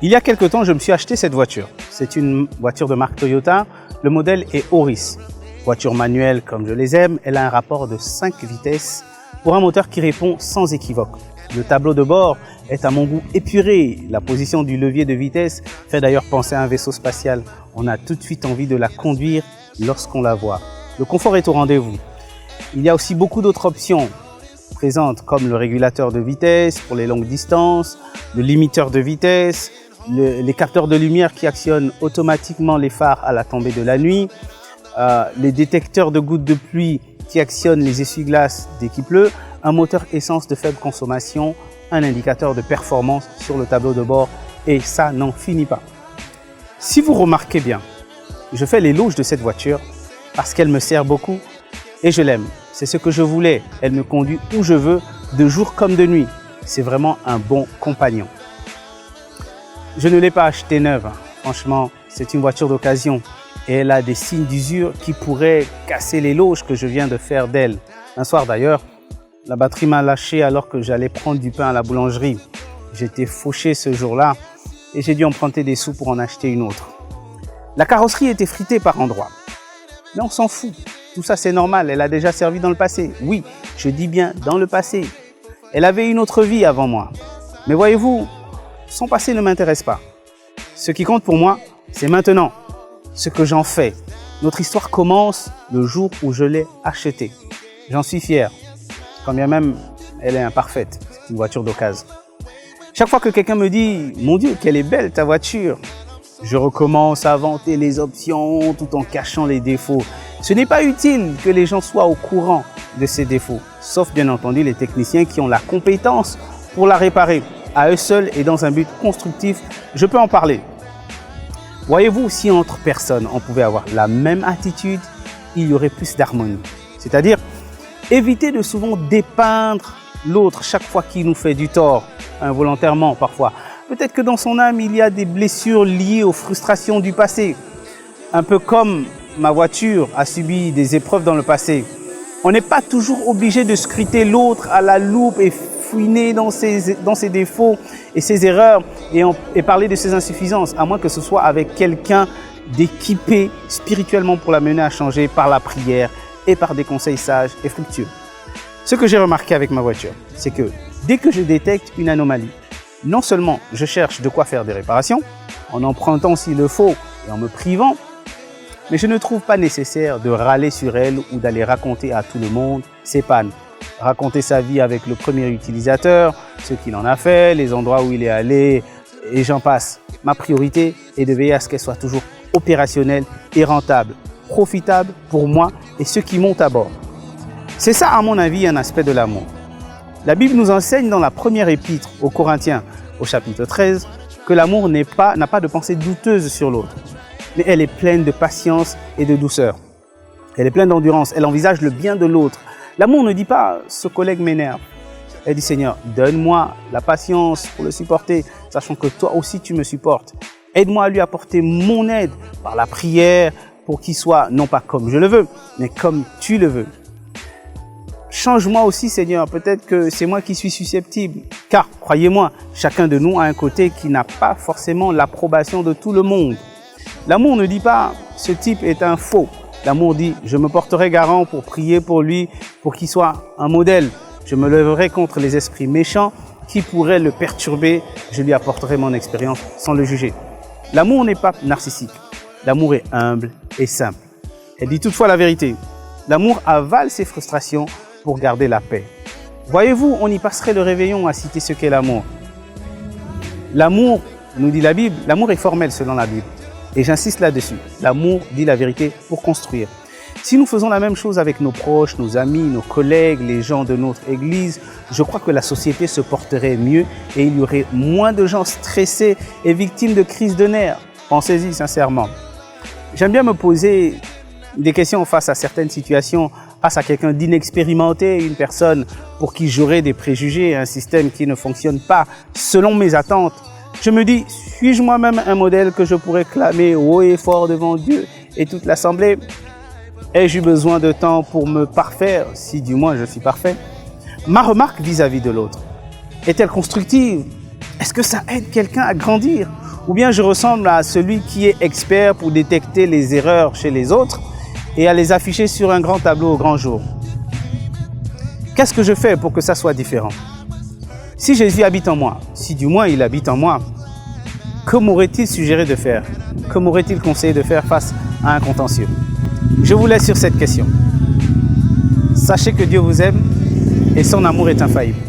Il y a quelque temps, je me suis acheté cette voiture. C'est une voiture de marque Toyota. Le modèle est Auris. Voiture manuelle comme je les aime, elle a un rapport de 5 vitesses pour un moteur qui répond sans équivoque. Le tableau de bord est à mon goût épuré. La position du levier de vitesse fait d'ailleurs penser à un vaisseau spatial. On a tout de suite envie de la conduire lorsqu'on la voit. Le confort est au rendez-vous. Il y a aussi beaucoup d'autres options présentes comme le régulateur de vitesse pour les longues distances, le limiteur de vitesse, les capteurs de lumière qui actionnent automatiquement les phares à la tombée de la nuit, les détecteurs de gouttes de pluie qui actionnent les essuie-glaces dès qu'il pleut, un moteur essence de faible consommation, un indicateur de performance sur le tableau de bord et ça n'en finit pas. Si vous remarquez bien, je fais l'éloge de cette voiture parce qu'elle me sert beaucoup et je l'aime. C'est ce que je voulais. Elle me conduit où je veux, de jour comme de nuit. C'est vraiment un bon compagnon. Je ne l'ai pas achetée neuve. Franchement, c'est une voiture d'occasion et elle a des signes d'usure qui pourraient casser l'éloge que je viens de faire d'elle. Un soir d'ailleurs, la batterie m'a lâché alors que j'allais prendre du pain à la boulangerie. J'étais fauché ce jour-là et j'ai dû emprunter des sous pour en acheter une autre. La carrosserie était fritée par endroits. Mais on s'en fout. Tout ça, c'est normal. Elle a déjà servi dans le passé. Oui, je dis bien dans le passé. Elle avait une autre vie avant moi. Mais voyez-vous, son passé ne m'intéresse pas. Ce qui compte pour moi, c'est maintenant. Ce que j'en fais. Notre histoire commence le jour où je l'ai achetée. J'en suis fier. Quand bien même, elle est imparfaite. C'est une voiture d'occasion. Chaque fois que quelqu'un me dit « Mon Dieu, qu'elle est belle ta voiture !» je recommence à vanter les options tout en cachant les défauts. Ce n'est pas utile que les gens soient au courant de ces défauts, sauf bien entendu les techniciens qui ont la compétence pour la réparer. À eux seuls et dans un but constructif, je peux en parler. Voyez-vous, si entre personnes on pouvait avoir la même attitude, il y aurait plus d'harmonie. C'est-à-dire éviter de souvent dépeindre l'autre chaque fois qu'il nous fait du tort, involontairement parfois. Peut-être que dans son âme, il y a des blessures liées aux frustrations du passé. Un peu comme ma voiture a subi des épreuves dans le passé. On n'est pas toujours obligé de scruter l'autre à la loupe et fouiner dans ses défauts et ses erreurs et parler de ses insuffisances, à moins que ce soit avec quelqu'un d'équipé spirituellement pour la mener à changer par la prière et par des conseils sages et fructueux. Ce que j'ai remarqué avec ma voiture, c'est que dès que je détecte une anomalie, non seulement je cherche de quoi faire des réparations, en empruntant s'il le faut et en me privant, mais je ne trouve pas nécessaire de râler sur elle ou d'aller raconter à tout le monde ses pannes. Raconter sa vie avec le premier utilisateur, ce qu'il en a fait, les endroits où il est allé et j'en passe. Ma priorité est de veiller à ce qu'elle soit toujours opérationnelle et rentable, profitable pour moi et ceux qui montent à bord. C'est ça, à mon avis, un aspect de l'amour. La Bible nous enseigne dans la première épître aux Corinthiens, au chapitre 13, que l'amour n'a pas de pensée douteuse sur l'autre, mais elle est pleine de patience et de douceur. Elle est pleine d'endurance, elle envisage le bien de l'autre. L'amour ne dit pas « ce collègue m'énerve ». Elle dit « Seigneur, donne-moi la patience pour le supporter, sachant que toi aussi tu me supportes. Aide-moi à lui apporter mon aide par la prière pour qu'il soit non pas comme je le veux, mais comme tu le veux. » Change-moi aussi, Seigneur, peut-être que c'est moi qui suis susceptible. Car, croyez-moi, chacun de nous a un côté qui n'a pas forcément l'approbation de tout le monde. L'amour ne dit pas « ce type est un faux ». L'amour dit « je me porterai garant pour prier pour lui, pour qu'il soit un modèle. Je me lèverai contre les esprits méchants qui pourraient le perturber. Je lui apporterai mon expérience sans le juger. » L'amour n'est pas narcissique. L'amour est humble et simple. Elle dit toutefois la vérité. L'amour avale ses frustrations pour garder la paix. Voyez-vous, on y passerait le réveillon à citer ce qu'est l'amour. L'amour, nous dit la Bible, l'amour est formel selon la Bible. Et j'insiste là-dessus. L'amour dit la vérité pour construire. Si nous faisons la même chose avec nos proches, nos amis, nos collègues, les gens de notre église, je crois que la société se porterait mieux et il y aurait moins de gens stressés et victimes de crises de nerfs. Pensez-y sincèrement. J'aime bien me poser des questions face à certaines situations, face à quelqu'un d'inexpérimenté, une personne pour qui j'aurais des préjugés, un système qui ne fonctionne pas selon mes attentes. Je me dis, suis-je moi-même un modèle que je pourrais clamer haut et fort devant Dieu et toute l'assemblée? Ai-je eu besoin de temps pour me parfaire, si du moins je suis parfait? Ma remarque vis-à-vis de l'autre est-elle constructive? Est-ce que ça aide quelqu'un à grandir? Ou bien je ressemble à celui qui est expert pour détecter les erreurs chez les autres et à les afficher sur un grand tableau au grand jour? Qu'est-ce que je fais pour que ça soit différent? Si Jésus habite en moi, si du moins il habite en moi, que m'aurait-il suggéré de faire? Que m'aurait-il conseillé de faire face à un contentieux? Je vous laisse sur cette question. Sachez que Dieu vous aime et son amour est infaillible.